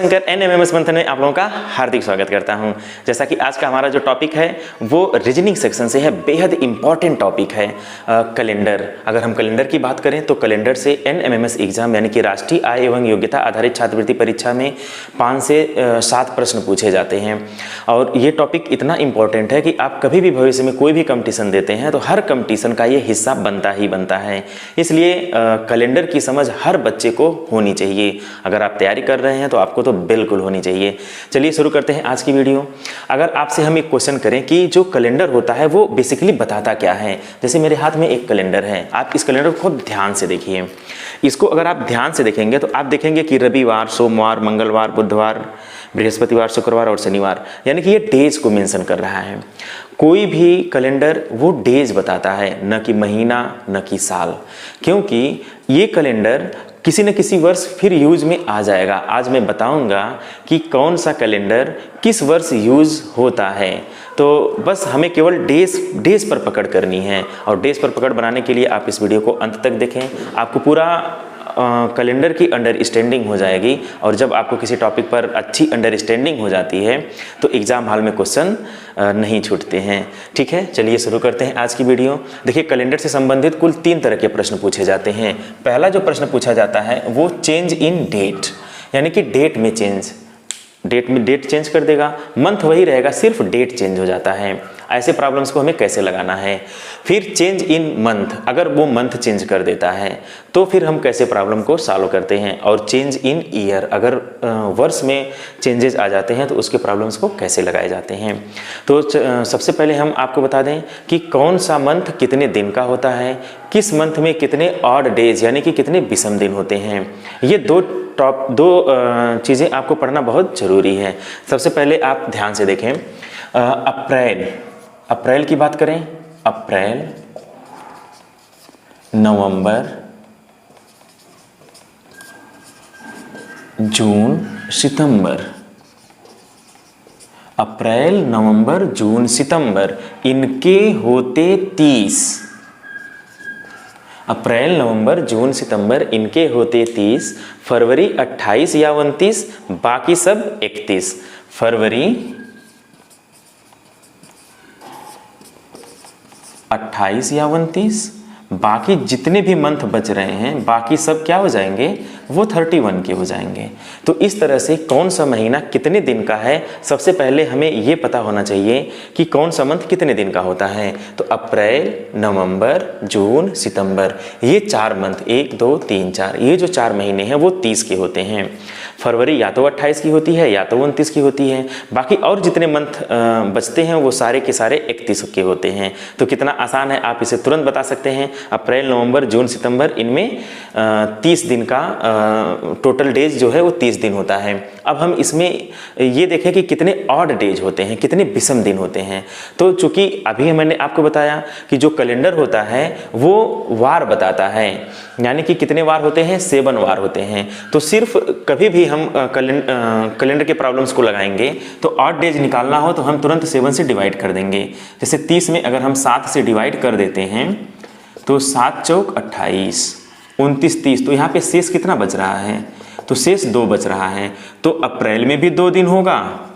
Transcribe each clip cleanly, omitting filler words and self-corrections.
Shankar NMIMS मंथन में आप लोगों का हार्दिक स्वागत करता हूं। जैसा कि आज का हमारा जो टॉपिक है वो रीजनिंग सेक्शन से है, बेहद इंपॉर्टेंट टॉपिक है कैलेंडर। अगर हम कैलेंडर की बात करें तो कैलेंडर से एनएमएमएस एग्जाम यानी कि राष्ट्रीय आय एवं योग्यता आधारित छात्रवृत्ति परीक्षा में 5 से 7 प्रश्न पूछे जाते हैं। और ये टॉपिक इतना इंपॉर्टेंट है कि आप कभी भी भविष्य में कोई भी कंपटीशन देते हैं तो हर कंपटीशन का ये हिस्सा बनता ही बनता है। इसलिए कैलेंडर की समझ हर बच्चे को होनी चाहिए। अगर आप तैयारी कर रहे हैं तो आपको तो बिल्कुल होनी चाहिए। चलिए शुरू करते हैं आज की वीडियो। अगर आपसे हम एक क्वेश्चन करें कि जो कैलेंडर होता है वो बेसिकली बताता क्या है, जैसे मेरे हाथ में एक कैलेंडर है, आप इस कैलेंडर को खूब ध्यान से देखिए। इसको अगर आप ध्यान से देखेंगे तो आप देखेंगे कि रविवार, सोमवार, मंगलवार, बुधवार, बृहस्पतिवार, शुक्रवार और शनिवार, यानी कि ये डेज को मेंशन कर रहा है। कोई भी कैलेंडर वो डेज बताता है, न कि महीना, न कि साल, क्योंकि ये कैलेंडर किसी न किसी वर्ष फिर यूज में आ जाएगा। आज मैं बताऊंगा कि कौन सा कैलेंडर किस वर्ष यूज होता है। तो बस हमें केवल डेज पर पकड़ करनी है, और डेज पर पकड़ बनाने के लिए आप इस वीडियो को अंत तक देखें। आपको पूरा कैलेंडर की अंडरस्टैंडिंग हो जाएगी, और जब आपको किसी टॉपिक पर अच्छी अंडरस्टैंडिंग हो जाती है तो एग्जाम हॉल में क्वेश्चन नहीं छूटते हैं। ठीक है, चलिए शुरू करते हैं आज की वीडियो। देखिए, कैलेंडर से संबंधित कुल 3 तरह के प्रश्न पूछे जाते हैं। पहला जो प्रश्न पूछा जाता है वो चेंज इन डेट, यानी कि डेट में चेंज, डेट चेंज कर देगा, मंथ वही रहेगा, सिर्फ डेट चेंज हो जाता है। ऐसे प्रॉब्लम्स को हमें कैसे लगाना है। फिर चेंज इन मंथ, अगर वो मंथ चेंज कर देता है तो फिर हम कैसे प्रॉब्लम को सॉल्व करते हैं। और चेंज इन ईयर, अगर वर्ष में चेंजेस आ जाते हैं तो उसके प्रॉब्लम्स को कैसे लगाए जाते हैं। तो सबसे पहले हम आपको बता दें कि कौन सा मंथ कितने दिन का होता है, किस मंथ में कितने ऑड डेज यानी कि कितने विषम दिन होते हैं। ये दो चीज़ें आपको पढ़ना बहुत ज़रूरी है। सबसे पहले आप ध्यान से देखें, अप्रैल की बात करें, अप्रैल, नवंबर, जून, सितंबर। अप्रैल, नवंबर, जून, सितंबर, इनके होते 30। अप्रैल, नवंबर, जून, सितंबर, इनके होते 30। फरवरी 28 या 29, बाकी सब 31। फरवरी 28 या 29, बाकी जितने भी मंथ बच रहे हैं बाकी सब क्या हो जाएंगे, वो 31 के हो जाएंगे। तो इस तरह से कौन सा महीना कितने दिन का है, सबसे पहले हमें ये पता होना चाहिए कि कौन सा मंथ कितने दिन का होता है। तो अप्रैल, नवंबर, जून, सितंबर, ये 4 मंथ, 1 2 3 4, ये जो 4 महीने हैं वो 30 के होते हैं। फरवरी या तो 28 की होती है या तो 29 की होती है। बाकी और जितने मंथ बचते हैं वो सारे के सारे 31 के होते हैं। तो कितना आसान है, आप इसे तुरंत बता सकते हैं। अप्रैल, नवंबर, जून, सितंबर, इनमें 30 दिन का टोटल डेज जो है वो 30 दिन होता है। अब हम इसमें ये देखें कि कितने ऑड डेज होते हैं, कितने विषम दिन होते हैं। तो चूंकि अभी मैंने आपको बताया कि जो कैलेंडर होता है वो वार बताता है, यानी कि कितने वार होते हैं, 7 वार होते हैं। तो सिर्फ कभी भी हम कैलेंडर के प्रॉब्लम्स को लगाएंगे तो ऑड डेज निकालना हो तो हम तुरंत 7 से डिवाइड कर देंगे। जैसे 30 में अगर हम 7 से डिवाइड कर देते हैं तो 7 चौक 28, 29 30, तो यहाँ पे शेष कितना बच रहा है, तो शेष 2 बच रहा है। तो अप्रैल में भी 2 दिन होगा,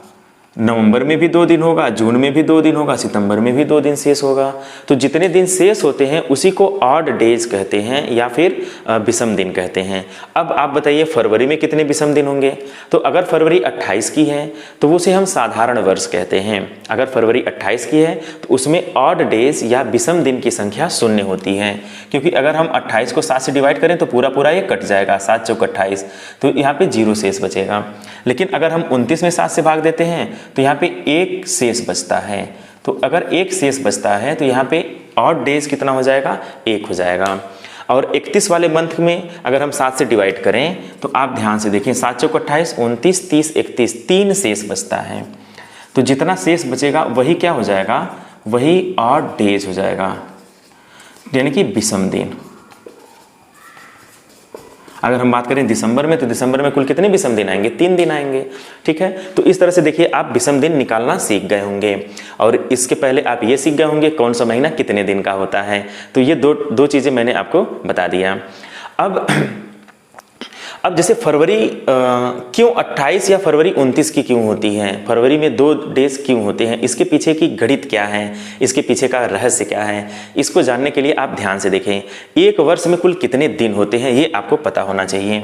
नवंबर में भी 2 दिन होगा, जून में भी 2 दिन होगा, सितंबर में भी 2 दिन शेष होगा। तो जितने दिन शेष होते हैं उसी को ऑड डेज कहते हैं या फिर विषम दिन कहते हैं। अब आप बताइए फरवरी में कितने विषम दिन होंगे। तो अगर फरवरी 28 की है तो उसे हम साधारण वर्ष कहते हैं। अगर फरवरी 28 की है तो उसमें ऑड डेज या विषम दिन की संख्या 0 होती है, क्योंकि अगर हम 28 को 7 से डिवाइड करें तो पूरा पूरा ये कट जाएगा, 7 चौक 28, तो यहाँ पे 0 शेष बचेगा। लेकिन अगर हम 29 में 7 से भाग देते हैं तो यहाँ पे 1 शेष बचता है। तो अगर 1 शेष बचता है तो यहाँ पे ऑड डेज कितना हो जाएगा, 1 हो जाएगा। और 31 वाले मंथ में अगर हम 7 से डिवाइड करें तो आप ध्यान से देखें, 7 चौक 28, 29, 30, 31, 3 शेष बचता है। तो जितना शेष बचेगा वही क्या हो जाएगा, वही ऑड डेज हो जाएगा, यानी कि विषम दिन। अगर हम बात करें दिसंबर में तो दिसंबर में कुल कितने विषम दिन आएंगे, 3 दिन आएंगे। ठीक है, तो इस तरह से देखिए आप विषम दिन निकालना सीख गए होंगे, और इसके पहले आप ये सीख गए होंगे कौन सा महीना कितने दिन का होता है। तो ये दो चीज़ें मैंने आपको बता दिया। अब अब जैसे फरवरी क्यों 28 या फरवरी 29 की क्यों होती है, फरवरी में 2 डेज क्यों होते हैं, इसके पीछे की गणित क्या है, इसके पीछे का रहस्य क्या है, इसको जानने के लिए आप ध्यान से देखें। एक वर्ष में कुल कितने दिन होते हैं ये आपको पता होना चाहिए।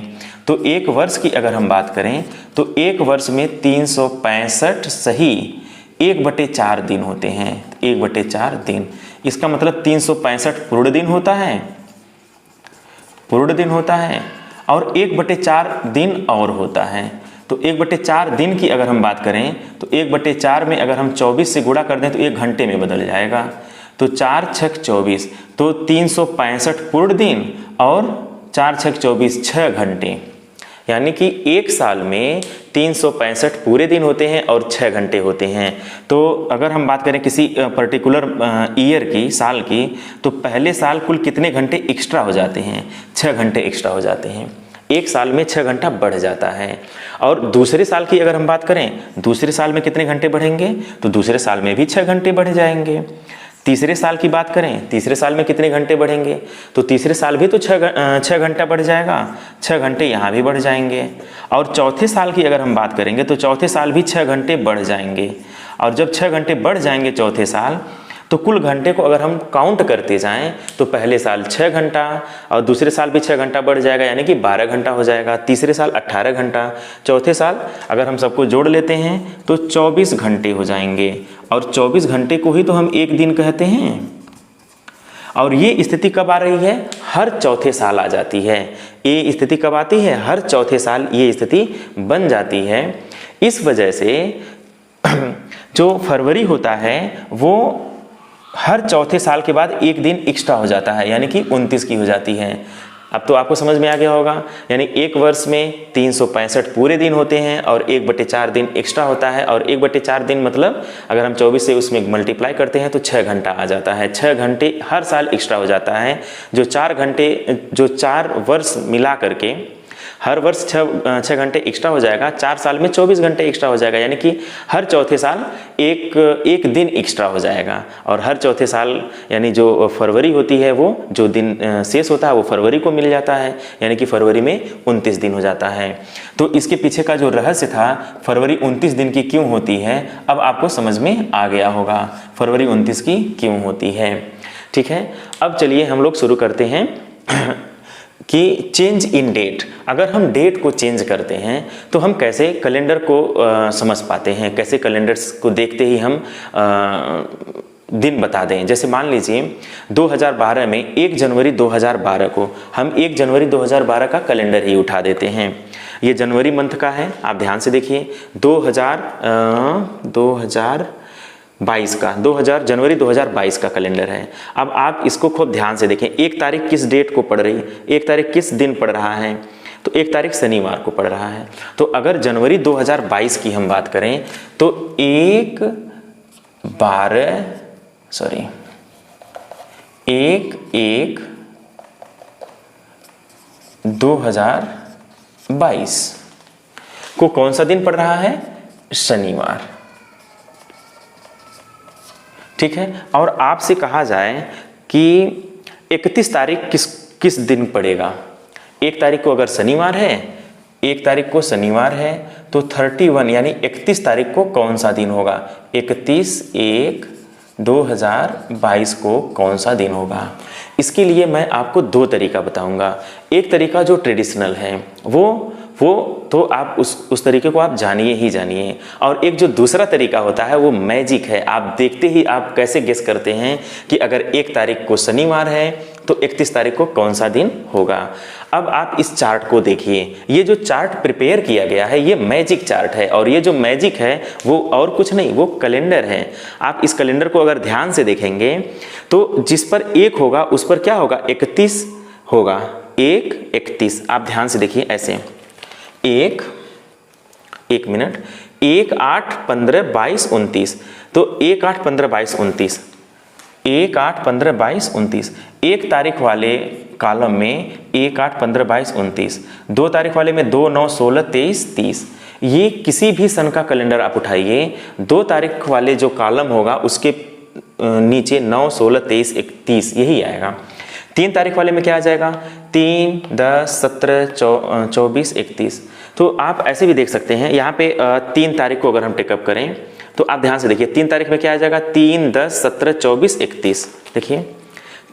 तो एक वर्ष की अगर हम बात करें तो एक वर्ष में 365 सही 1/4 दिन होते हैं, 1/4 दिन। इसका मतलब 365 पूर्ण दिन होता है, पूर्ण दिन होता है, और 1/4 दिन और होता है। तो 1/4 दिन की अगर हम बात करें तो 1/4 में अगर हम 24 से गुणा कर दें तो 1 घंटे में बदल जाएगा। तो 4 छक 24, तो 365 पूर्ण दिन और 4 छक 24 6 घंटे, यानी कि एक साल में 365 पूरे दिन होते हैं और 6 घंटे होते हैं। तो अगर हम बात करें किसी पर्टिकुलर ईयर की, साल की, तो पहले साल कुल कितने घंटे एक्स्ट्रा हो जाते हैं, 6 घंटे एक्स्ट्रा हो जाते हैं। एक साल में 6 घंटा बढ़ जाता है। और दूसरे साल की अगर हम बात करें, दूसरे साल में कितने घंटे बढ़ेंगे, तो दूसरे साल में भी 6 घंटे बढ़ जाएंगे। तीसरे साल की बात करें, तीसरे साल में कितने घंटे बढ़ेंगे, तो तीसरे साल भी तो 6 घंटा बढ़ जाएगा, 6 घंटे यहाँ भी बढ़ जाएंगे। और चौथे साल की अगर हम बात करेंगे तो चौथे साल भी 6 घंटे बढ़ जाएंगे। और जब 6 घंटे बढ़ जाएंगे चौथे साल, तो कुल घंटे को अगर हम काउंट करते जाएं तो पहले साल 6 घंटा और दूसरे साल भी 6 घंटा बढ़ जाएगा, यानी कि 12 घंटा हो जाएगा। तीसरे साल 18 घंटा, चौथे साल अगर हम सबको जोड़ लेते हैं तो 24 घंटे हो जाएंगे। और 24 घंटे को ही तो हम एक दिन कहते हैं। और ये स्थिति कब आ रही है, हर चौथे साल आ जाती है। ये स्थिति कब आती है, हर चौथे साल ये स्थिति बन जाती है। इस वजह से जो फरवरी होता है वो हर चौथे साल के बाद एक दिन एक्स्ट्रा हो जाता है, यानी कि 29 की हो जाती है। अब तो आपको समझ में आ गया होगा, यानी एक वर्ष में 365 पूरे दिन होते हैं और 1/4 दिन एक्स्ट्रा होता है। और 1/4 दिन मतलब अगर हम 24 से उसमें मल्टीप्लाई करते हैं तो 6 घंटा आ जाता है। 6 घंटे हर साल एक्स्ट्रा हो जाता है। जो 4 घंटे, जो 4 वर्ष मिला करके हर वर्ष 6 घंटे एक्स्ट्रा हो जाएगा, 4 साल में 24 घंटे एक्स्ट्रा हो जाएगा, यानी कि हर चौथे साल एक दिन एक्स्ट्रा हो जाएगा। और हर चौथे साल यानी जो फरवरी होती है वो जो दिन शेष होता है वो फरवरी को मिल जाता है, यानी कि फरवरी में 29 दिन हो जाता है। तो इसके पीछे का जो रहस्य था फरवरी 29 दिन की क्यों होती है, अब आपको समझ में आ गया होगा फरवरी 29 की क्यों होती है। ठीक है, अब चलिए हम लोग शुरू करते हैं कि चेंज इन डेट। अगर हम डेट को चेंज करते हैं तो हम कैसे कैलेंडर को समझ पाते हैं, कैसे कैलेंडर्स को देखते ही हम दिन बता दें। जैसे मान लीजिए 2012 में 1 जनवरी 2012 को हम 1 जनवरी 2012 का कैलेंडर ही उठा देते हैं। ये जनवरी मंथ का है, आप ध्यान से देखिए। 2022 जनवरी 2022 का कैलेंडर है। अब आप इसको खूब ध्यान से देखें, 1 तारीख किस डेट को पड़ रही, 1 तारीख किस दिन पड़ रहा है, तो 1 तारीख शनिवार को पड़ रहा है। तो अगर जनवरी 2022 की हम बात करें तो 1/1/2022 को कौन सा दिन पड़ रहा है, शनिवार। ठीक है, और आपसे कहा जाए कि 31 तारीख किस दिन पड़ेगा, 1 तारीख को अगर शनिवार है, 1 तारीख को शनिवार है, तो 31 यानी 31 तारीख को कौन सा दिन होगा, 31/1/2022 को कौन सा दिन होगा। इसके लिए मैं आपको 2 तरीका बताऊंगा। एक तरीका जो ट्रेडिशनल है वो तो आप उस तरीके को आप जानिए ही जानिए, और एक जो दूसरा तरीका होता है वो मैजिक है। आप देखते ही आप कैसे गेस करते हैं कि अगर 1 तारीख को शनिवार है तो 31 तारीख को कौन सा दिन होगा। अब आप इस चार्ट को देखिए, ये जो चार्ट प्रिपेयर किया गया है ये मैजिक चार्ट है, और ये जो मैजिक है वो और कुछ नहीं, वो कैलेंडर है। आप इस कैलेंडर को अगर ध्यान से देखेंगे तो जिस पर 1 होगा उस पर क्या होगा, 31 होगा, 1/31। आप ध्यान से देखिए ऐसे, 1 मिनट, 1 8 15 22 29, तो 1 8 15 22 29, 1 8 15 22 29। 1 तारीख वाले कॉलम में 1 8 15 22 29, 2 तारीख वाले में 2 9 16 23 30। ये किसी भी सन का कैलेंडर आप उठाइए, 2 तारीख वाले जो कॉलम होगा उसके नीचे 9 16 23 31 यही आएगा। 3 तारीख वाले में क्या आ जाएगा, 3, 10, 17, 24, 31। तो आप ऐसे भी देख सकते हैं, यहाँ पे 3 तारीख को अगर हम टेकअप करें तो आप ध्यान से देखिए 3 तारीख में क्या आ जाएगा, 3, 10, 17, 24, 31। देखिए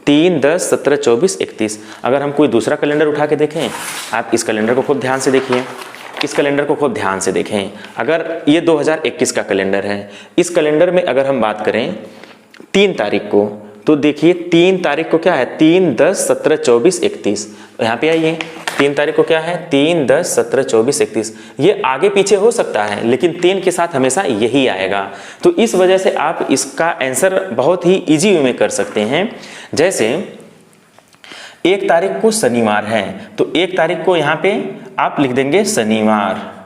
3, 10, 17, 24, 31। अगर हम कोई दूसरा कैलेंडर उठा के देखें, आप इस कैलेंडर को खूब ध्यान से देखिए, इस कैलेंडर को खूब ध्यान से देखें। अगर ये 2021 का कैलेंडर है, इस कैलेंडर में अगर हम बात करें 3 तारीख को, तो देखिए 3 तारीख को क्या है, 3, 10, 17, 24, 31। यहाँ पे आइए, 3 तारीख को क्या है, 3, 10, 17, 24, 31। ये आगे पीछे हो सकता है लेकिन 3 के साथ हमेशा यही आएगा। तो इस वजह से आप इसका आंसर बहुत ही इजी वे में कर सकते हैं। जैसे 1 तारीख को शनिवार है, तो 1 तारीख को यहाँ पे आप लिख देंगे शनिवार।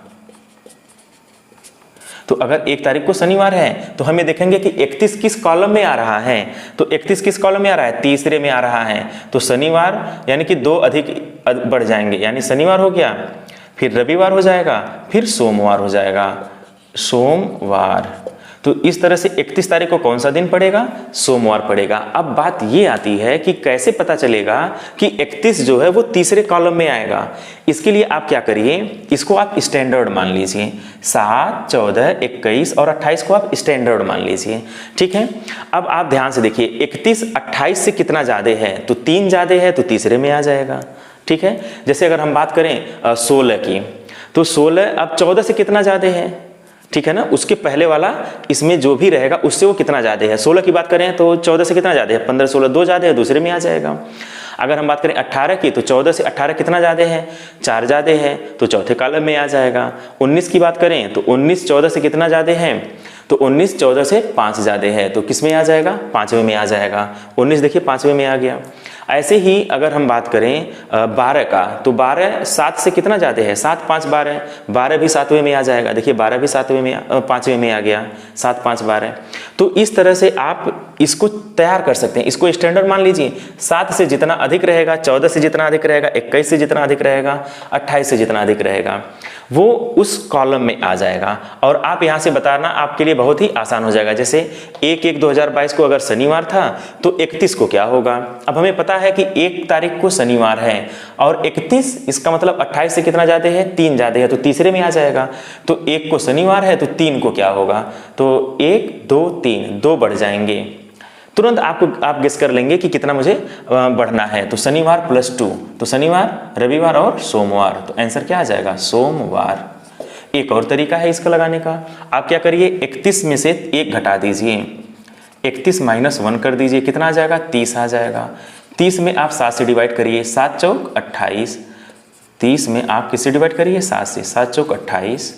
तो अगर 1 तारीख को शनिवार है तो हमें देखेंगे कि 31 किस कॉलम में आ रहा है, तो 31 किस कॉलम में आ रहा है, तीसरे में आ रहा है। तो शनिवार यानी कि 2 अधिक बढ़ जाएंगे, यानी शनिवार हो गया, फिर रविवार हो जाएगा, फिर सोमवार हो जाएगा, सोमवार। तो इस तरह से 31 तारीख को कौन सा दिन पड़ेगा, सोमवार पड़ेगा। अब बात ये आती है कि कैसे पता चलेगा कि 31 जो है वो तीसरे कॉलम में आएगा। इसके लिए आप क्या करिए, इसको आप स्टैंडर्ड मान लीजिए, 7, 14, 21 और 28 को आप स्टैंडर्ड मान लीजिए, ठीक है। अब आप ध्यान से देखिए 31 28 से कितना ज़्यादा है, तो 3 ज़्यादा है तो तीसरे में आ जाएगा, ठीक है। जैसे अगर हम बात करें 16 की, तो 16 अब 14 से कितना ज़्यादा है, ठीक है ना, उसके पहले वाला इसमें जो भी रहेगा उससे वो कितना ज़्यादा है। 16 की बात करें तो 14 से कितना ज़्यादा है, 15, 16 2 ज़्यादा है, दूसरे में आ जाएगा। अगर हम बात करें 18 की, तो 14 से 18 कितना ज़्यादा है, 4 ज़्यादा है, तो चौथे कॉलम में आ जाएगा। 19 की बात करें तो 19 14 से कितना ज़्यादा है, तो 19 14 से 5 ज़्यादा है, तो किस में आ जाएगा, 5वें में आ जाएगा। 19 देखिए 5वें में आ गया। ऐसे ही अगर हम बात करें 12 का, तो 12 7 से कितना ज़्यादा है, 7 5 12, 12 भी 7वें में आ जाएगा। देखिए 12 भी 7वें में 5वें में आ गया, 7 5 12। तो इस तरह से आप इसको तैयार कर सकते हैं, इसको स्टैंडर्ड मान लीजिए। 7 से जितना अधिक रहेगा, 14 से जितना अधिक रहेगा, 21 से जितना अधिक रहेगा, 28 से जितना अधिक रहेगा, वो उस कॉलम में आ जाएगा। और आप यहाँ से बताना आपके लिए बहुत ही आसान हो जाएगा। जैसे 1/1/2022 को अगर शनिवार था तो 31 को क्या होगा। अब हमें पता है कि 1 तारीख को शनिवार है और 31, इसका मतलब 28 से कितना ज़्यादा है, 3 ज़्यादा है, तो तीसरे में आ जाएगा। तो 1 को शनिवार है तो 3 को क्या होगा, तो 1 2 3 2 बढ़ जाएंगे। तुरंत आप गेस कर लेंगे कि कितना मुझे बढ़ना है। तो शनिवार +2, तो शनिवार, रविवार और सोमवार, तो आंसर क्या आ जाएगा, सोमवार। एक और तरीका है इसका लगाने का, आप क्या करिए 31 में से 1 घटा दीजिए, 31 - 1 कर दीजिए, कितना आ जाएगा, 30 आ जाएगा। 30 में आप 7 से डिवाइड करिए, 7 चौक 28। 30 में आप किससे डिवाइड करिए, 7 से, 7 चौक 28।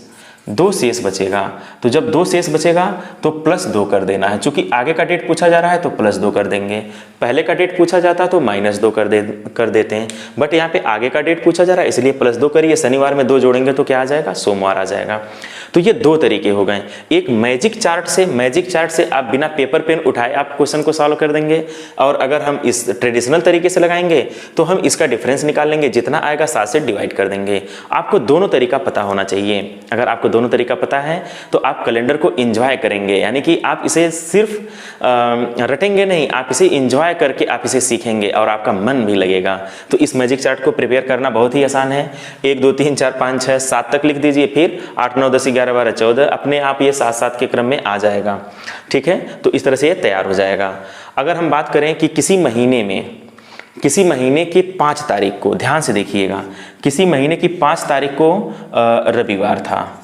2 शेष बचेगा, तो जब 2 शेष बचेगा तो +2 कर देना है। चूंकि आगे का डेट पूछा जा रहा है तो +2 कर देंगे, पहले का डेट पूछा जाता तो -2 कर देते हैं, बट यहाँ पे आगे का डेट पूछा जा रहा है इसलिए +2 करिए। शनिवार में 2 जोड़ेंगे तो क्या आ जाएगा, सोमवार आ जाएगा। तो ये 2 तरीके हो गए। एक मैजिक चार्ट से आप बिना पेपर पेन उठाए आप क्वेश्चन को सॉल्व कर देंगे, और अगर हम इस ट्रेडिशनल तरीके से लगाएंगे तो हम इसका डिफरेंस निकाल लेंगे, जितना आएगा 7 से डिवाइड कर देंगे। आपको दोनों तरीका पता होना चाहिए। अगर आपको दोनों तरीका पता है तो आप कैलेंडर को एंजॉय करेंगे, यानी कि आप इसे सिर्फ रटेंगे नहीं, आप इसे एंजॉय करके आप इसे सीखेंगे और आपका मन भी लगेगा। तो इस मैजिक चार्ट को प्रिपेयर करना बहुत ही आसान है। 1 2 3 4 5 6 7 तक लिख दीजिए, फिर 8 9 10 11 12 14, अपने आप ये 7 के क्रम में आ जाएगा, ठीक है। तो इस तरह से ये तैयार हो जाएगा। अगर हम बात करें कि किसी महीने की 5 तारीख को, ध्यान से देखिएगा, किसी महीने की 5 तारीख को रविवार था,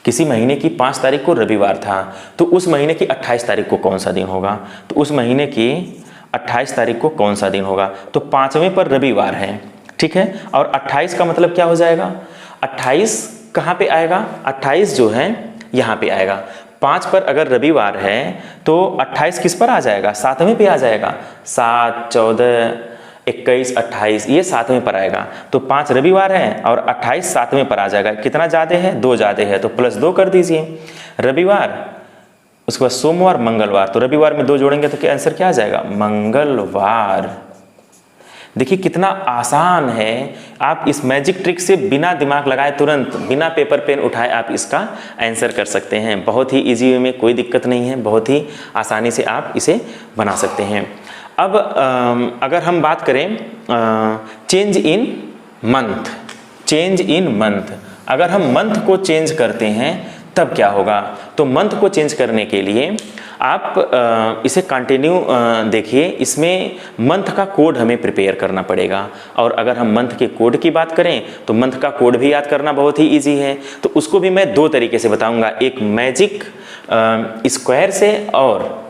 किसी महीने की 5 तारीख को रविवार था, तो उस महीने की 28 तारीख को कौन सा दिन होगा, तो उस महीने की 28 तारीख को कौन सा दिन होगा, तो 5वें पर रविवार है, ठीक है। और 28 का मतलब क्या हो जाएगा, 28 कहाँ पे आएगा, 28 जो है यहाँ पे आएगा। 5 पर अगर रविवार है तो 28 किस पर आ जाएगा, 7वें पे आ जाएगा। 7 14 21 28 ये 7वें पर आएगा। तो 5 रविवार है और 28 7वें पर आ जाएगा। कितना ज़्यादा है, 2 ज़्यादा है, तो +2 कर दीजिए। रविवार, उसके बाद सोमवार, मंगलवार, तो रविवार में 2 जोड़ेंगे तो क्या आंसर क्या आ जाएगा, मंगलवार। देखिए कितना आसान है, आप इस मैजिक ट्रिक से बिना दिमाग लगाए तुरंत बिना पेपर पेन उठाए आप इसका आंसर कर सकते हैं। बहुत ही इजी वे में, कोई दिक्कत नहीं है, बहुत ही आसानी से आप इसे बना सकते हैं। अब अगर हम बात करें change in month, change in month, अगर हम मंथ को चेंज करते हैं तब क्या होगा? तो मंथ को चेंज करने के लिए आप इसे कंटिन्यू देखिए, इसमें मंथ का कोड हमें प्रिपेयर करना पड़ेगा। और अगर हम मंथ के कोड की बात करें तो मंथ का कोड भी याद करना बहुत ही इजी है। तो उसको भी मैं दो तरीके से बताऊंगा, एक मैजिक स्क्वायर से और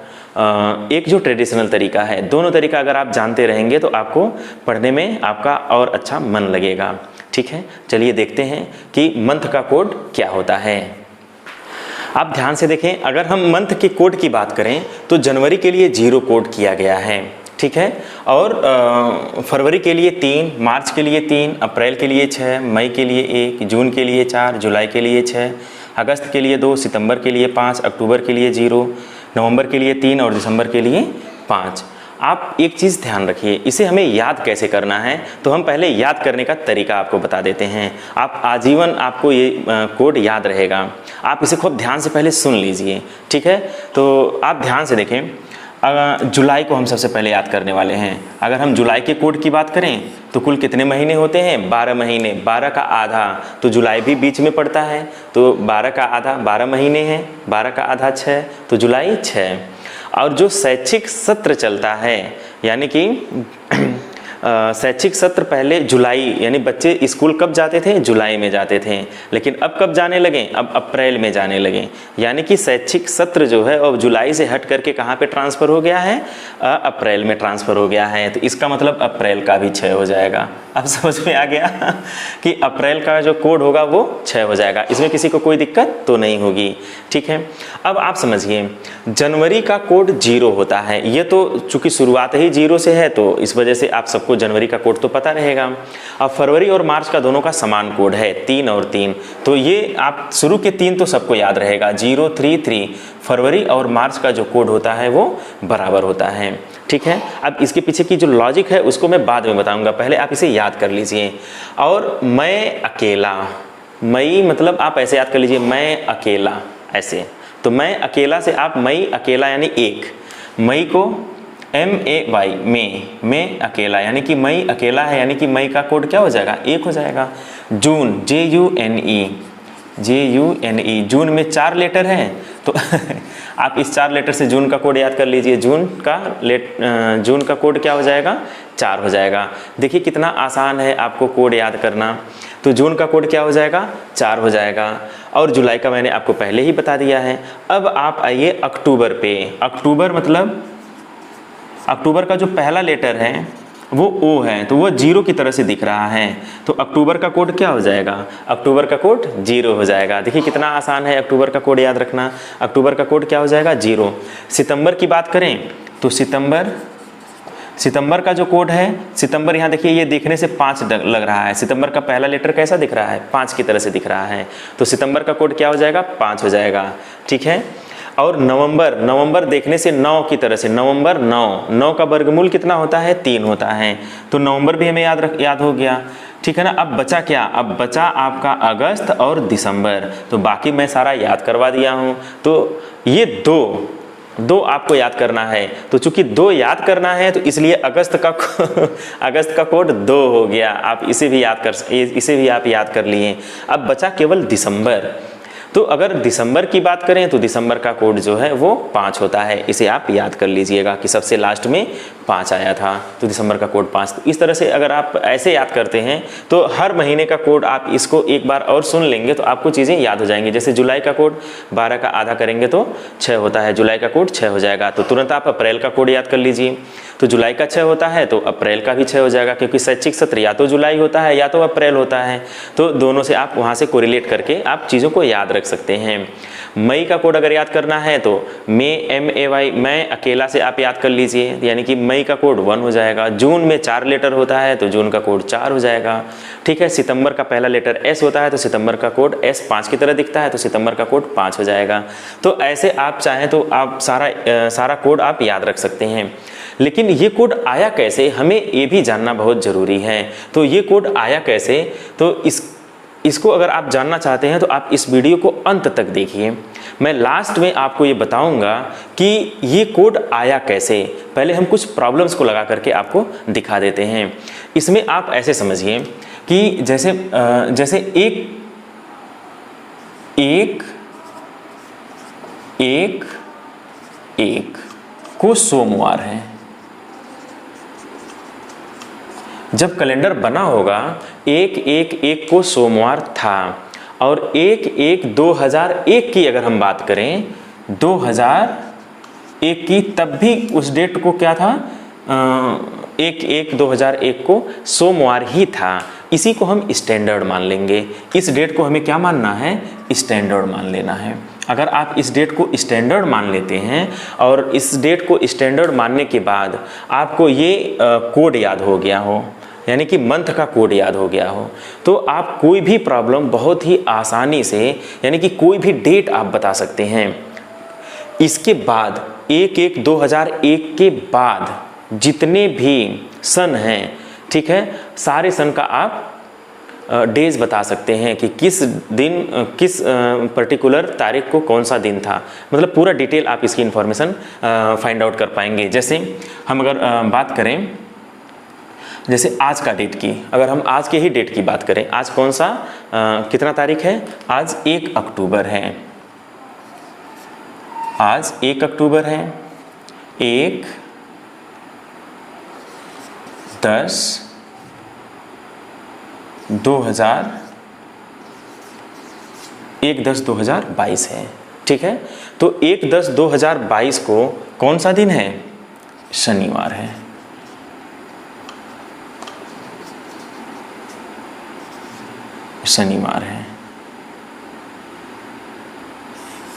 एक जो ट्रेडिशनल तरीका है। दोनों तरीका अगर आप जानते रहेंगे तो आपको पढ़ने में आपका और अच्छा मन लगेगा। ठीक है, चलिए देखते हैं कि मंथ का कोड क्या होता है। आप ध्यान से देखें, अगर हम मंथ के कोड की बात करें तो जनवरी के लिए 0 कोड किया गया है, ठीक है। और फरवरी के लिए 3, मार्च के लिए 3, अप्रैल के लिए 6, मई के लिए 1, जून के लिए 4, जुलाई के लिए 6, अगस्त के लिए 2, सितंबर के लिए 5, अक्टूबर के लिए 0, नवंबर के लिए 3 और दिसंबर के लिए 5। आप एक चीज़ ध्यान रखिए, इसे हमें याद कैसे करना है, तो हम पहले याद करने का तरीका आपको बता देते हैं। आप आजीवन आपको ये कोड याद रहेगा। आप इसे खूब ध्यान से पहले सुन लीजिए, ठीक है। तो आप ध्यान से देखें, जुलाई को हम सबसे पहले याद करने वाले हैं। अगर हम जुलाई के कोड की बात करें तो कुल कितने महीने होते हैं? 12 महीने। 12 का आधा, तो जुलाई भी बीच में पड़ता है, तो 12 का आधा 12 महीने हैं, 12 का आधा 6, तो जुलाई 6। और जो शैक्षिक सत्र चलता है, यानी कि शैक्षिक सत्र पहले जुलाई, यानी बच्चे स्कूल कब जाते थे? जुलाई में जाते थे, लेकिन अब कब जाने लगे? अब अप्रैल में जाने लगे। यानी कि शैक्षिक सत्र जो है अब जुलाई से हट करके कहाँ पे ट्रांसफ़र हो गया है? अप्रैल में ट्रांसफ़र हो गया है। तो इसका मतलब अप्रैल का भी 6 हो जाएगा। अब समझ में आ गया कि अप्रैल का जो कोड होगा वो 6 हो जाएगा। इसमें किसी को कोई दिक्कत तो नहीं होगी, ठीक है। अब आप समझिए, जनवरी का कोड 0 होता है। ये तो चूंकि शुरुआत ही 0 से है तो इस वजह से आप सबको जनवरी का कोड तो पता रहेगा। अब फरवरी और मार्च का दोनों का समान कोड है, 3 और 3, तो ये आप शुरू के 3 तो सबको याद रहेगा, 0, 3, 3। फरवरी और मार्च का जो कोड होता है वो बराबर होता है, ठीक है। अब इसके पीछे की जो लॉजिक है उसको मैं बाद में बताऊंगा, पहले आप इसे याद कर लीजिए। और मैं अकेला, मई मतलब आप ऐसे याद कर लीजिए, मैं अकेला, ऐसे। तो मैं अकेला से आप मई अकेला यानी 1, मई को MAY में अकेला, यानी कि मई अकेला है, यानी कि मई का कोड क्या हो जाएगा? 1 हो जाएगा। जून JUNE, जून में 4 लेटर हैं, तो आप इस 4 लेटर से जून का कोड याद कर लीजिए। जून का कोड क्या हो जाएगा? 4 हो जाएगा। देखिए कितना आसान है आपको कोड याद करना। तो जून का कोड क्या हो जाएगा? 4 हो जाएगा। और जुलाई का मैंने आपको पहले ही बता दिया है। अब आप आइए अक्टूबर पे। अक्टूबर मतलब अक्टूबर का जो पहला लेटर है वो O है, तो वो 0 की तरह से दिख रहा है। तो अक्टूबर का कोड क्या हो जाएगा? अक्टूबर का कोड 0 हो जाएगा। देखिए कितना आसान है अक्टूबर का कोड याद रखना। अक्टूबर का कोड क्या हो जाएगा? 0। सितंबर की बात करें तो सितंबर का जो कोड है, सितंबर यहाँ देखिए ये देखने से 5 लग रहा है। सितंबर का पहला लेटर कैसा दिख रहा है? 5 की तरह से दिख रहा है। तो सितंबर का कोड क्या हो जाएगा? 5 हो जाएगा, ठीक है। और नवंबर देखने से 9 की तरह से, नवंबर 9 का वर्गमूल कितना होता है? 3 होता है। तो नवंबर भी हमें याद हो गया, ठीक है ना। अब बचा क्या? अब बचा आपका अगस्त और दिसंबर। तो बाकी मैं सारा याद करवा दिया हूँ। तो ये दो आपको याद करना है। तो चूंकि 2 याद करना है तो इसलिए अगस्त का कोड 2 हो गया। आप इसे भी आप याद कर लिए। अब बचा केवल दिसंबर। तो अगर दिसंबर की बात करें तो दिसंबर का कोड जो है वो 5 होता है। इसे आप याद कर लीजिएगा कि सबसे लास्ट में 5 आया था, तो दिसंबर का कोड 5। तो इस तरह से अगर आप ऐसे याद करते हैं तो हर महीने का कोड आप इसको एक बार और सुन लेंगे तो आपको चीज़ें याद हो जाएंगी। जैसे जुलाई का कोड 12 का आधा करेंगे तो 6 होता है, जुलाई का कोड 6 हो जाएगा। तो तुरंत आप अप्रैल का कोड याद कर लीजिए। तो जुलाई का 6 होता है तो अप्रैल का भी 6 हो जाएगा, क्योंकि शैक्षिक सत्र या तो जुलाई होता है या तो अप्रैल होता है। तो दोनों से आप वहाँ से कोरिलेट करके आप चीज़ों को याद रख सकते हैं। मई का कोड अगर याद करना है तो MAY, मैं अकेला से आप याद कर लीजिए, यानी कि मई का कोड 1 हो जाएगा। जून में 4 लेटर होता है तो जून का कोड 4 हो जाएगा, ठीक है। सितंबर का पहला लेटर S होता है तो सितंबर का कोड S 5 की तरह दिखता है, तो सितंबर का कोड 5 हो जाएगा। तो ऐसे आप चाहें तो आप सारा कोड आप याद रख सकते हैं। लेकिन ये कोड आया कैसे, हमें ये भी जानना बहुत ज़रूरी है। तो ये कोड आया कैसे, तो इसको अगर आप जानना चाहते हैं तो आप इस वीडियो को अंत तक देखिए। मैं लास्ट में आपको ये बताऊंगा कि ये कोड आया कैसे। पहले हम कुछ प्रॉब्लम्स को लगा करके आपको दिखा देते हैं। इसमें आप ऐसे समझिए कि जैसे एक को सोमवार है। जब कैलेंडर बना होगा 1/1/1 को सोमवार था, और 1/1/2001 की अगर हम बात करें 2001 की, तब भी उस डेट को क्या था, 1/1/2001 को सोमवार ही था। इसी को हम स्टैंडर्ड मान लेंगे। इस डेट को हमें क्या मानना है, स्टैंडर्ड मान लेना है। अगर आप इस डेट को स्टैंडर्ड मान लेते हैं और इस डेट को स्टैंडर्ड मानने के बाद आपको ये कोड याद हो गया हो, यानी कि मंथ का कोड याद हो गया हो, तो आप कोई भी प्रॉब्लम बहुत ही आसानी से, यानी कि कोई भी डेट आप बता सकते हैं। इसके बाद 1/1/2001 के बाद जितने भी सन हैं, ठीक है, सारे सन का आप डेज बता सकते हैं कि किस दिन किस पर्टिकुलर तारीख को कौन सा दिन था। मतलब पूरा डिटेल आप इसकी इन्फॉर्मेशन फाइंड आउट कर पाएंगे। जैसे हम अगर बात करें जैसे आज का डेट की, अगर हम आज के ही डेट की बात करें, आज कौन सा कितना तारीख है, आज 1 अक्टूबर है। आज 1 अक्टूबर है। 1/10/2022 है, ठीक है। तो 1/10/2022 को कौन सा दिन है, शनिवार है। शनिवार है।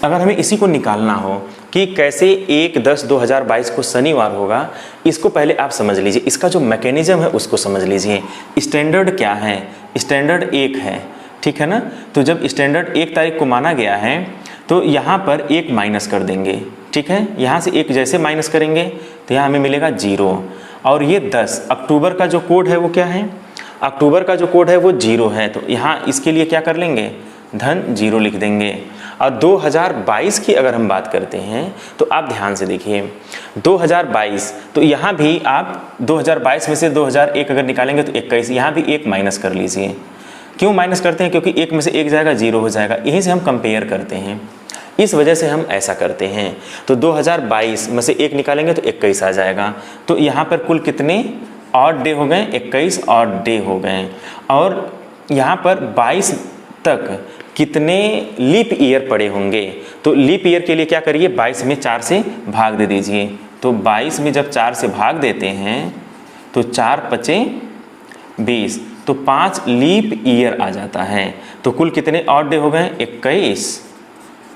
अगर हमें इसी को निकालना हो कि कैसे 1/10/2022 को शनिवार होगा, इसको पहले आप समझ लीजिए। इसका जो मैकेनिज्म है उसको समझ लीजिए। स्टैंडर्ड क्या है, स्टैंडर्ड 1 है, ठीक है ना। तो जब स्टैंडर्ड 1 तारीख को माना गया है तो यहाँ पर 1 माइनस कर देंगे, ठीक है। यहाँ से 1 जैसे माइनस करेंगे तो यहाँ हमें मिलेगा 0। और ये 10 अक्टूबर का जो कोड है वो क्या है, अक्टूबर का जो कोड है वो 0 है। तो यहाँ इसके लिए क्या कर लेंगे, धन 0 लिख देंगे। और 2022 की अगर हम बात करते हैं तो आप ध्यान से देखिए 2022, तो यहाँ भी आप 2022 में से 2001 अगर निकालेंगे तो 21, यहाँ भी 1 माइनस कर लीजिए। क्यों माइनस करते हैं, क्योंकि 1 में से 1 जाएगा 0 हो जाएगा। यहीं से हम कंपेयर करते हैं, इस वजह से हम ऐसा करते हैं। तो 2022 में से 1 निकालेंगे तो 21 आ जाएगा। तो यहाँ पर कुल कितने ऑड डे हो गए, 21 ऑड डे हो गए। और यहाँ पर 22 तक कितने लीप ईयर पड़े होंगे, तो लीप ईयर के लिए क्या करिए, 22 में 4 से भाग दे दीजिए। तो 22 में जब 4 से भाग देते हैं तो 4 × 5 = 20, तो 5 लीप ईयर आ जाता है। तो कुल कितने ऑड डे हो गए, 21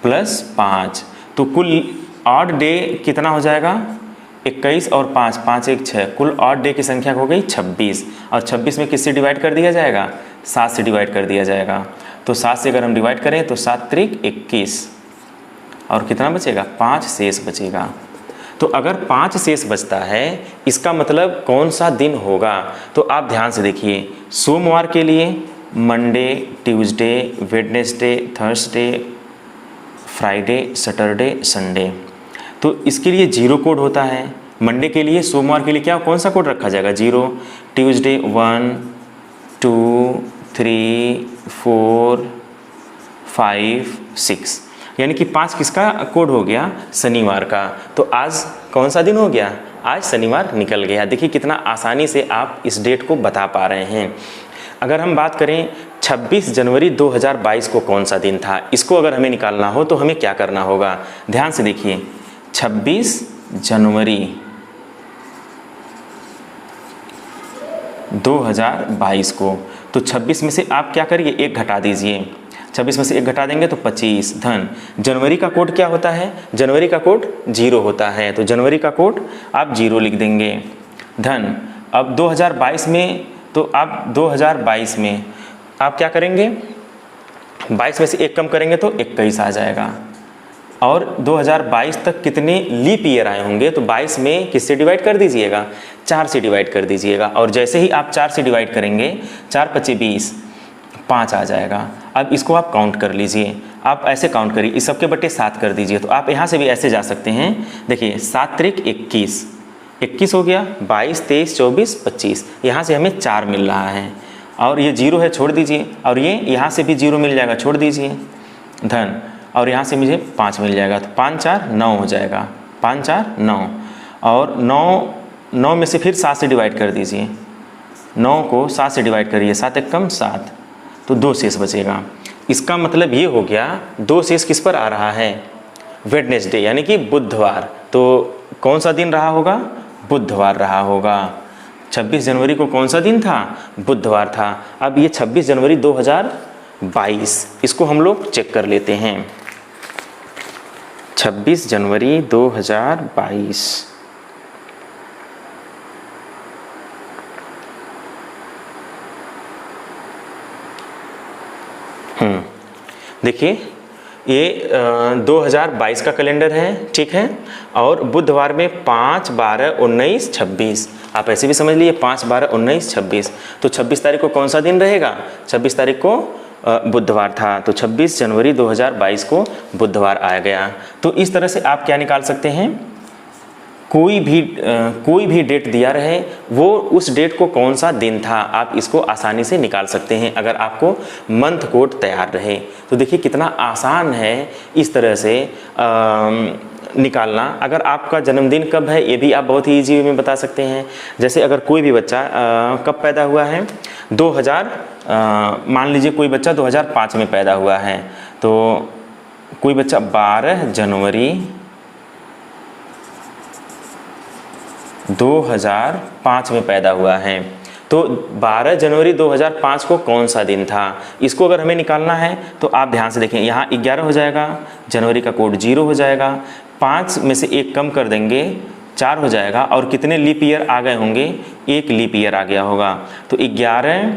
+ 5। तो कुल ऑड डे कितना हो जाएगा, 21 और 5, 5 × 1 = 6। कुल ऑड डे की संख्या हो गई 26। और 26 में किससे डिवाइड कर दिया जाएगा, 7 से डिवाइड कर दिया जाएगा। तो 7 से अगर हम डिवाइड करें तो 7 × 3 = 21, और कितना बचेगा, 5 शेष बचेगा। तो अगर 5 शेष बचता है, इसका मतलब कौन सा दिन होगा, तो आप ध्यान से देखिए। सोमवार के लिए Monday, Tuesday, Wednesday, Thursday, Friday, Saturday, Sunday. तो इसके लिए 0 कोड होता है। मंडे के लिए, सोमवार के लिए क्या कौन सा कोड रखा जाएगा, 0। ट्यूसडे 1 2 3 4 5 6, यानी कि 5 किसका कोड हो गया, शनिवार का। तो आज कौन सा दिन हो गया, आज शनिवार निकल गया। देखिए कितना आसानी से आप इस डेट को बता पा रहे हैं। अगर हम बात करें 26 जनवरी 2022 को कौन सा दिन था, इसको अगर हमें निकालना हो तो हमें क्या करना होगा, ध्यान से देखिए। 26 जनवरी 2022 को, तो 26 में से आप क्या करिए, 1 घटा दीजिए। 26 में से 1 घटा देंगे तो 25, धन। जनवरी का कोड क्या होता है, जनवरी का कोड 0 होता है। तो जनवरी का कोड आप 0 लिख देंगे, धन। अब 2022 में, तो आप 2022 में आप क्या करेंगे, 22 में से 1 कम करेंगे तो 21 आ जाएगा। और 2022 तक कितने लीप ईयर आए होंगे, तो 22 में किससे डिवाइड कर दीजिएगा, 4 से डिवाइड कर दीजिएगा। और जैसे ही आप 4 से डिवाइड करेंगे, 4 × 25 = 5 आ जाएगा। अब इसको आप काउंट कर लीजिए, आप ऐसे काउंट करिए, इस सब के बट्टे 7 कर दीजिए। तो आप यहाँ से भी ऐसे जा सकते हैं, देखिए 7 × 3 = 21 हो गया, 22, 23, 24, 25, यहाँ से हमें 4 मिल रहा है। और ये 0 है, छोड़ दीजिए। और ये यहाँ से भी 0 मिल जाएगा, छोड़ दीजिए धन। और यहाँ से मुझे 5 मिल जाएगा, तो 5 × 4 = 9 हो जाएगा, 5 × 4 = 9। और 9 में से फिर 7 से डिवाइड कर दीजिए, 9 को 7 से डिवाइड करिए, 7 × 1 = 7, तो 2 शेष बचेगा। इसका मतलब ये हो गया 2 शेष किस पर आ रहा है, वेडनेसडे यानी कि बुधवार। तो कौन सा दिन रहा होगा, बुधवार रहा होगा। 26 जनवरी को कौन सा दिन था, बुधवार था। अब ये 26 जनवरी 2022, इसको हम लोग चेक कर लेते हैं। 26 जनवरी 2022, देखिए ये 2022 का कैलेंडर है, ठीक है। और बुधवार में 5, 12, 19, 26, आप ऐसे भी समझ लीजिए 5, 12, 19, 26। तो 26 तारीख को कौन सा दिन रहेगा, 26 तारीख को बुधवार था। तो 26 जनवरी 2022 को बुधवार आ गया। तो इस तरह से आप क्या निकाल सकते हैं, कोई भी डेट दिया रहे, वो उस डेट को कौन सा दिन था, आप इसको आसानी से निकाल सकते हैं अगर आपको मंथ कोड तैयार रहे। तो देखिए कितना आसान है इस तरह से निकालना। अगर आपका जन्मदिन कब है, ये भी आप बहुत ही ईजी में बता सकते हैं। जैसे अगर कोई भी बच्चा कब पैदा हुआ है, 2000 मान लीजिए कोई बच्चा 2005 में पैदा हुआ है, तो कोई बच्चा 12 जनवरी 2005 में पैदा हुआ है, तो 12 जनवरी 2005 को कौन सा दिन था, इसको अगर हमें निकालना है तो आप ध्यान से देखें, यहाँ 11 हो जाएगा, जनवरी का कोड 0 हो जाएगा, 5 में से 1 कम कर देंगे, 4 हो जाएगा। और कितने लीप ईयर आ गए होंगे, 1 लीप ईयर आ गया होगा। तो 11,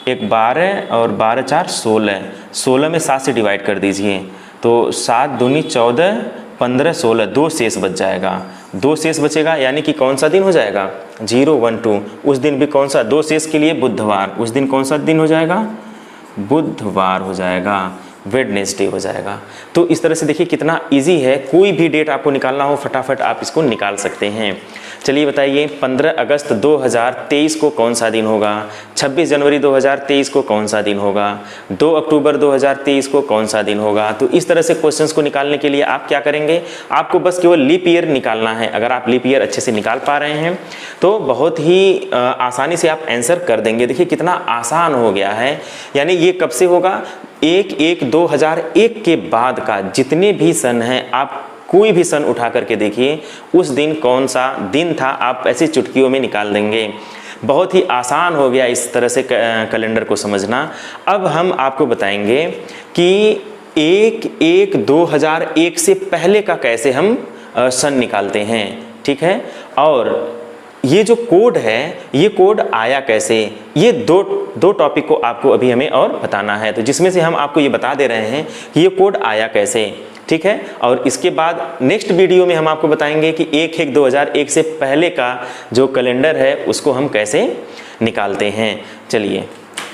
1 12 और 12 4 16, 16 में 7 से डिवाइड कर दीजिए, तो 7 दूनी 14, 15, 16, 2 शेष बच जाएगा, 2 शेष बचेगा। यानी कि कौन सा दिन हो जाएगा, 0, 1, 2। उस दिन भी कौन सा, 2 शेष के लिए बुधवार, उस दिन कौन सा दिन हो जाएगा, बुधवार हो जाएगा, वेडनेसडे हो जाएगा। तो इस तरह से देखिए कितना इजी है, कोई भी डेट आपको निकालना हो फटाफट आप इसको निकाल सकते हैं। चलिए बताइए 15 अगस्त 2023 को कौन सा दिन होगा, 26 जनवरी 2023 को कौन सा दिन होगा, 2 अक्टूबर 2023 को कौन सा दिन होगा। तो इस तरह से क्वेश्चंस को निकालने के लिए आप क्या करेंगे, आपको बस केवल लीप ईयर निकालना है। अगर आप लीप ईयर अच्छे से निकाल पा रहे हैं तो बहुत ही आसानी से आप आंसर कर देंगे। देखिए कितना आसान हो गया है। यानी ये कब से होगा, 1/1/2001 के बाद का जितने भी सन हैं, आप कोई भी सन उठा करके देखिए उस दिन कौन सा दिन था, आप ऐसे चुटकियों में निकाल देंगे। बहुत ही आसान हो गया इस तरह से कैलेंडर को समझना। अब हम आपको बताएंगे कि 1/1/2001 से पहले का कैसे हम सन निकालते हैं, ठीक है। और ये जो कोड है, ये कोड आया कैसे, ये दो टॉपिक को आपको अभी हमें और बताना है। तो जिसमें से हम आपको ये बता दे रहे हैं कि ये कोड आया कैसे, ठीक है। और इसके बाद नेक्स्ट वीडियो में हम आपको बताएंगे कि 1/1/2001 से पहले का जो कैलेंडर है उसको हम कैसे निकालते हैं। चलिए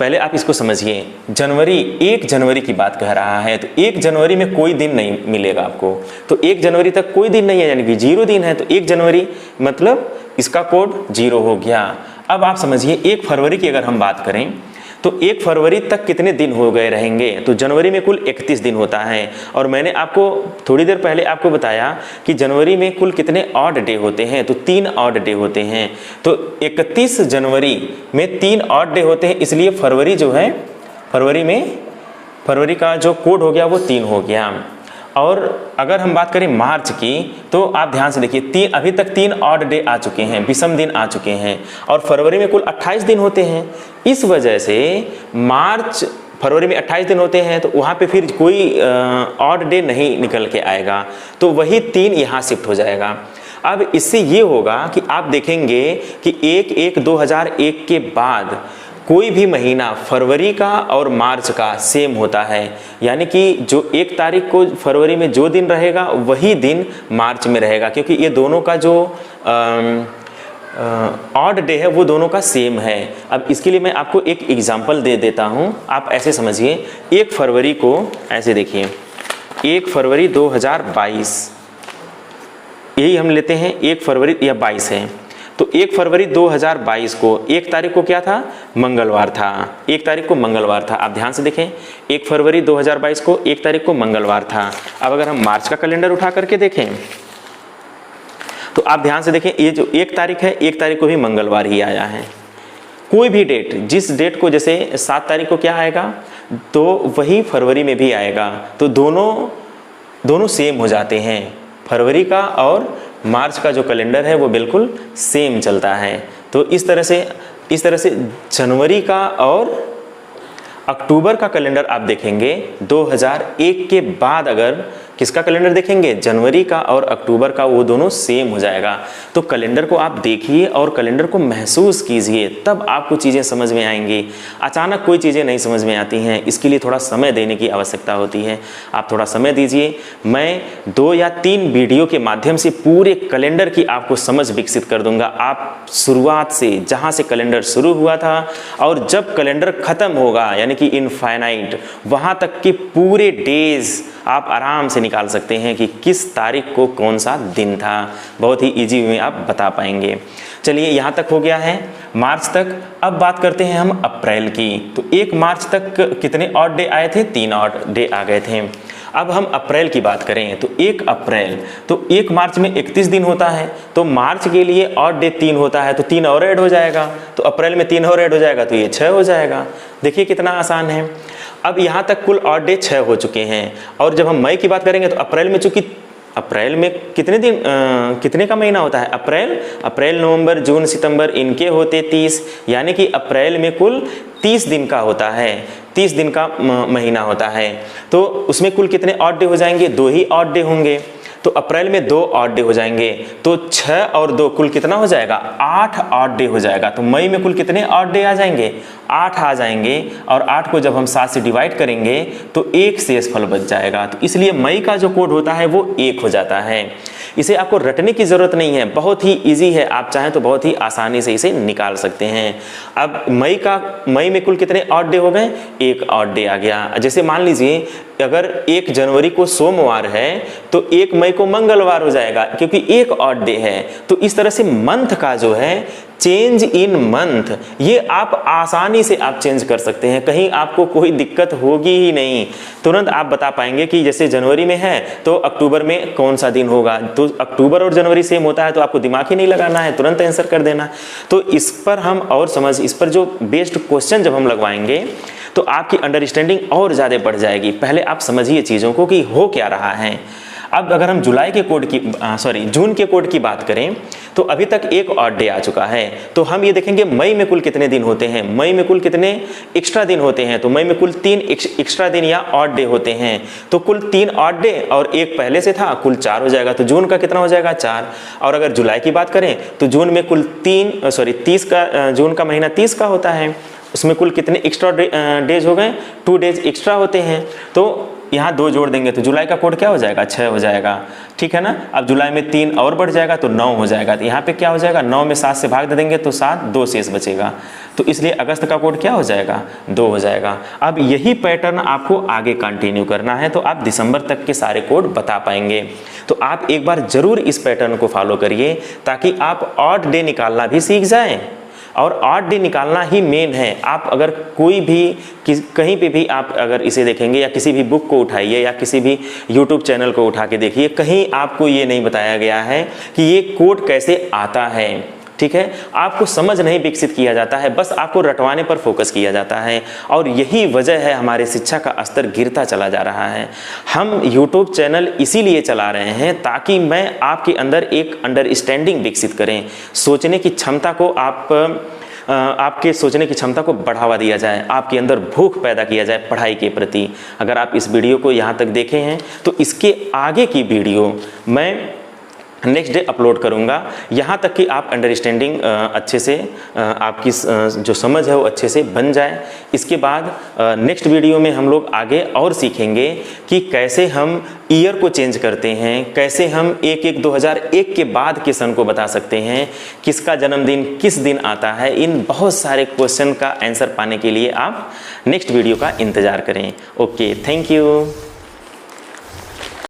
पहले आप इसको समझिए। जनवरी, 1 जनवरी की बात कह रहा है, तो 1 जनवरी में कोई दिन नहीं मिलेगा आपको। तो 1 जनवरी तक कोई दिन नहीं है, यानी कि 0 दिन है। तो 1 जनवरी मतलब इसका कोड 0 हो गया। अब आप समझिए 1 फरवरी की अगर हम बात करें तो 1 फरवरी तक कितने दिन हो गए रहेंगे। तो जनवरी में कुल 31 दिन होता है। और मैंने आपको थोड़ी देर पहले आपको बताया कि जनवरी में कुल कितने ऑड डे होते हैं, तो 3 ऑड डे होते हैं। तो 31 जनवरी में 3 ऑड डे होते हैं, इसलिए फरवरी जो है, फरवरी का जो कोड हो गया वो 3 हो गया। और अगर हम बात करें मार्च की, तो आप ध्यान से देखिए अभी तक 3 ऑड डे आ चुके हैं, विषम दिन आ चुके हैं। और फरवरी में कुल 28 दिन होते हैं। इस वजह से फरवरी में 28 दिन होते हैं, तो वहाँ पे फिर कोई ऑड डे नहीं निकल के आएगा, तो वही 3 यहाँ शिफ्ट हो जाएगा। अब इससे ये होगा कि आप देखेंगे कि 1/1/2001 के बाद कोई भी महीना फरवरी का और मार्च का सेम होता है, यानी कि जो 1 तारीख को फरवरी में जो दिन रहेगा वही दिन मार्च में रहेगा, क्योंकि ये दोनों का जो ऑड डे है वो दोनों का सेम है। अब इसके लिए मैं आपको एक एग्जांपल दे देता हूँ, आप ऐसे समझिए। 1 फरवरी को ऐसे देखिए, 1 फरवरी 2022, यही हम लेते हैं 1 फरवरी या 22 है, तो 1 फरवरी 2022 को 1 तारीख को क्या था, मंगलवार था। 1 तारीख को मंगलवार था, आप ध्यान से देखें, 1 फरवरी 2022 को 1 तारीख को मंगलवार था। अब अगर हम मार्च का कैलेंडर उठा करके देखें तो आप ध्यान से देखें, ये जो 1 तारीख है, 1 तारीख को भी मंगलवार ही आया है। कोई भी डेट, जिस डेट को, जैसे 7 तारीख को क्या आएगा तो वही फरवरी में भी आएगा, तो दोनों सेम हो जाते हैं। फरवरी का और मार्च का जो कैलेंडर है वो बिल्कुल सेम चलता है। तो इस तरह से जनवरी का और अक्टूबर का कैलेंडर आप देखेंगे 2001 के बाद, अगर किसका कैलेंडर देखेंगे, जनवरी का और अक्टूबर का, वो दोनों सेम हो जाएगा। तो कैलेंडर को आप देखिए और कैलेंडर को महसूस कीजिए, तब आपको चीज़ें समझ में आएंगी। अचानक कोई चीज़ें नहीं समझ में आती हैं, इसके लिए थोड़ा समय देने की आवश्यकता होती है। आप थोड़ा समय दीजिए, मैं 2 या 3 वीडियो के माध्यम से पूरे कैलेंडर की आपको समझ विकसित कर दूंगा। आप शुरुआत से, जहाँ से कैलेंडर शुरू हुआ था और जब कैलेंडर ख़त्म होगा, यानी कि इनफाइनाइट, वहाँ तक के पूरे डेज आप आराम से निकाल सकते हैं कि किस तारीख को कौन सा दिन था। बहुत ही इजी वे में आप बता पाएंगे। चलिए, यहाँ तक हो गया है मार्च तक। अब बात करते हैं हम अप्रैल की। तो 1 मार्च तक कितने ऑड डे आए थे, 3 ऑड डे आ गए थे। अब हम अप्रैल की बात करें तो 1 अप्रैल, तो 1 मार्च में 31 दिन होता है, तो मार्च के लिए ऑड डे 3 होता है, तो 3 और ऐड हो जाएगा, तो अप्रैल में 3 और ऐड हो जाएगा, तो ये 6 हो जाएगा। देखिए कितना आसान है। अब यहाँ तक कुल ऑड डे 6 हो चुके हैं। और जब हम मई की बात करेंगे तो अप्रैल में, चूंकि अप्रैल में कितने दिन, कितने का महीना होता है, अप्रैल नवंबर जून सितंबर, इनके होते 30, यानी कि अप्रैल में कुल 30 दिन का होता है, 30 दिन का महीना होता है। तो उसमें कुल कितने ऑड डे हो जाएंगे, 2 ही ऑड डे होंगे। तो अप्रैल में 2 ऑड डे हो जाएंगे, तो 6 और 2 कुल कितना हो जाएगा, 8 ऑड डे हो जाएगा। तो मई में कुल कितने ऑड डे आ जाएंगे, 8 आ जाएंगे। और 8 को जब हम 7 से डिवाइड करेंगे तो 1 शेषफल बच जाएगा। तो इसलिए मई का जो कोड होता है वो 1 हो जाता है। इसे आपको रटने की ज़रूरत नहीं है, बहुत ही इजी है, आप चाहें तो बहुत ही आसानी से इसे निकाल सकते हैं। अब मई में कुल कितने ऑड डे हो गए, 1 ऑड डे आ गया। जैसे मान लीजिए अगर 1 जनवरी को सोमवार है तो 1 मई को मंगलवार हो जाएगा, क्योंकि 1 ऑड डे है। तो इस तरह से मंथ का जो है, चेंज इन मंथ, ये आप आसानी से आप चेंज कर सकते हैं, कहीं आपको कोई दिक्कत होगी ही नहीं। तुरंत आप बता पाएंगे कि जैसे जनवरी में है तो अक्टूबर में कौन सा दिन होगा, तो अक्टूबर और जनवरी सेम होता है, तो आपको दिमाग ही नहीं लगाना है, तुरंत आंसर कर देना। तो इस पर हम और इस पर जो बेस्ड क्वेश्चन जब हम लगवाएंगे तो आपकी अंडरस्टैंडिंग और ज़्यादा बढ़ जाएगी। पहले आप समझिए चीज़ों को कि हो क्या रहा है। अब अगर हम जून के कोड की बात करें तो अभी तक 1 ऑड डे आ चुका है। तो हम ये देखेंगे मई में कुल कितने दिन होते हैं, मई में कुल कितने एक्स्ट्रा दिन होते हैं। तो मई में कुल 3 एक्स्ट्रा दिन या ऑड डे होते हैं। तो कुल 3 ऑड डे और 1 पहले से था, कुल 4 हो जाएगा। तो जून का कितना हो जाएगा, 4। और अगर जुलाई की बात करें तो जून में कुल 30 का, जून का महीना 30 का होता है, उसमें कुल कितने एक्स्ट्रा डेज हो गए, 2 डेज एक्स्ट्रा होते हैं। तो यहाँ 2 जोड़ देंगे तो जुलाई का कोड क्या हो जाएगा, 6 हो जाएगा। ठीक है ना। अब जुलाई में 3 और बढ़ जाएगा तो 9 हो जाएगा। तो यहाँ पे क्या हो जाएगा, 9 में 7 से भाग दे देंगे तो 7, 2 शेष बचेगा। तो इसलिए अगस्त का कोड क्या हो जाएगा, 2 हो जाएगा। अब यही पैटर्न आपको आगे कंटिन्यू करना है, तो आप दिसंबर तक के सारे कोड बता पाएंगे। तो आप एक बार जरूर इस पैटर्न को फॉलो करिए ताकि आप ऑड डे निकालना भी सीख जाएं। और ऑड डे निकालना ही मेन है। आप अगर कोई भी कहीं पे भी आप अगर इसे देखेंगे या किसी भी बुक को उठाइए या किसी भी यूट्यूब चैनल को उठा के देखिए, कहीं आपको ये नहीं बताया गया है कि ये कोड कैसे आता है। ठीक है, आपको समझ नहीं विकसित किया जाता है, बस आपको रटवाने पर फोकस किया जाता है। और यही वजह है हमारे शिक्षा का स्तर गिरता चला जा रहा है। हम यूट्यूब चैनल इसीलिए चला रहे हैं ताकि मैं आपके अंदर एक अंडरस्टैंडिंग विकसित करें, सोचने की क्षमता को आपके सोचने की क्षमता को बढ़ावा दिया जाए, आपके अंदर भूख पैदा किया जाए पढ़ाई के प्रति। अगर आप इस वीडियो को यहाँ तक देखे हैं तो इसके आगे की वीडियो मैं नेक्स्ट डे अपलोड करूँगा। यहाँ तक कि आप अंडरस्टैंडिंग अच्छे से आपकी जो समझ है वो अच्छे से बन जाए। इसके बाद नेक्स्ट वीडियो में हम लोग आगे और सीखेंगे कि कैसे हम ईयर को चेंज करते हैं, कैसे हम 1/1/2001 के बाद के सन को बता सकते हैं, किसका जन्मदिन किस दिन आता है। इन बहुत सारे क्वेश्चन का आंसर पाने के लिए आप नेक्स्ट वीडियो का इंतज़ार करें। Okay, thank you.